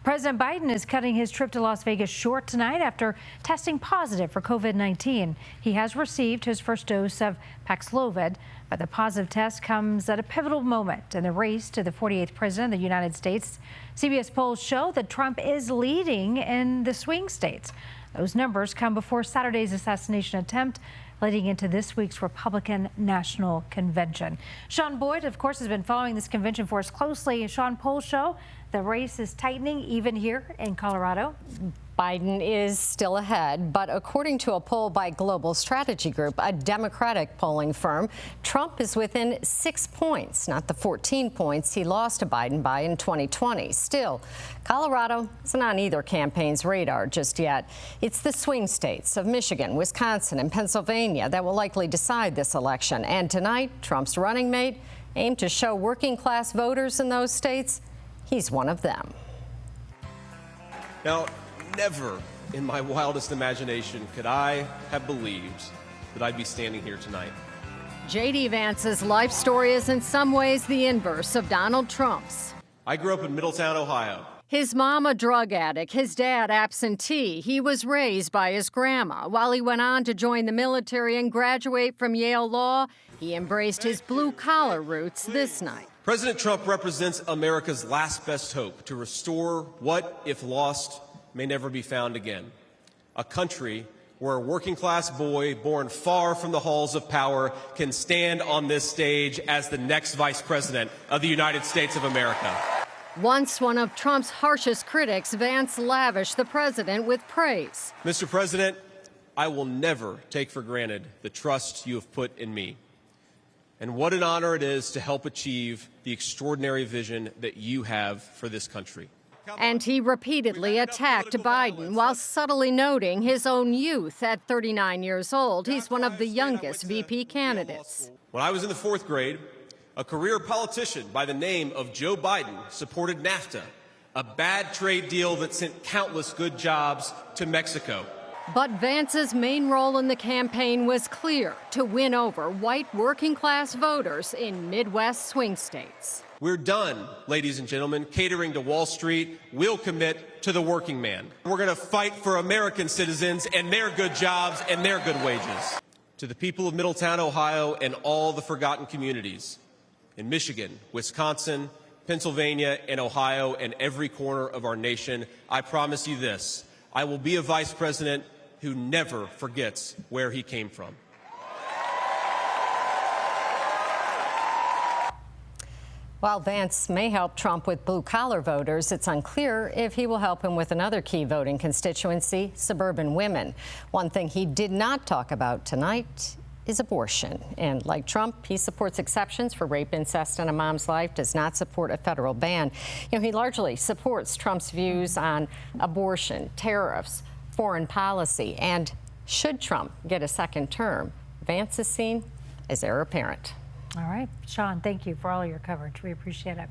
President Biden is cutting his trip to Las Vegas short tonight after testing positive for COVID-19. He has received his first dose of Paxlovid, but the positive test comes at a pivotal moment in the race to the 48th president of the United States. CBS polls show that Trump is leading in the swing states. Those numbers come before Saturday's assassination attempt, leading into this week's Republican National Convention. Sean Boyd, of course, has been following this convention for us closely. Sean, polls show the race is tightening even here in Colorado. Biden is still ahead, but according to a poll by Global Strategy Group, a Democratic polling firm, Trump is within 6 points, not the 14 points he lost to Biden by in 2020. Still, Colorado isn't on either campaign's radar just yet. It's the swing states of Michigan, Wisconsin, and Pennsylvania that will likely decide this election. And tonight, Trump's running mate aimed to show working-class voters in those states he's one of them. Now, never in my wildest imagination could I have believed that I'd be standing here tonight. JD Vance's life story is in some ways the inverse of Donald Trump's. I grew up in Middletown, Ohio. His mom a drug addict, his dad absentee. He was raised by his grandma. While he went on to join the military and graduate from Yale Law, he embraced his blue-collar roots this night. President Trump represents America's last best hope to restore what, if lost, may never be found again. A country where a working-class boy born far from the halls of power can stand on this stage as the next vice president of the United States of America. Once one of Trump's harshest critics, Vance lavished the president with praise. Mr. President, I will never take for granted the trust you have put in me. And what an honor it is to help achieve the extraordinary vision that you have for this country. And he repeatedly attacked Biden while subtly noting his own youth. At 39 years old, he's one of the youngest VP candidates. When I was in the 4th grade, a career politician by the name of Joe Biden supported NAFTA, a bad trade deal that sent countless good jobs to Mexico. But Vance's main role in the campaign was clear: to win over white working-class voters in Midwest swing states. We're done, ladies and gentlemen, catering to Wall Street. We'll commit to the working man. We're going to fight for American citizens and their good jobs and their good wages. To the people of Middletown, Ohio, and all the forgotten communities in Michigan, Wisconsin, Pennsylvania, and Ohio, and every corner of our nation, I promise you this: I will be a vice president who never forgets where he came from. While Vance may help Trump with blue-collar voters, it's unclear if he will help him with another key voting constituency, suburban women. One thing he did not talk about tonight is abortion. And like Trump, he supports exceptions for rape, incest, and a mom's life, does not support a federal ban. You know, he largely supports Trump's views on abortion, tariffs, foreign policy, and should Trump get a second term, Vance is seen as heir apparent. All right, Sean, thank you for all your coverage. We appreciate it.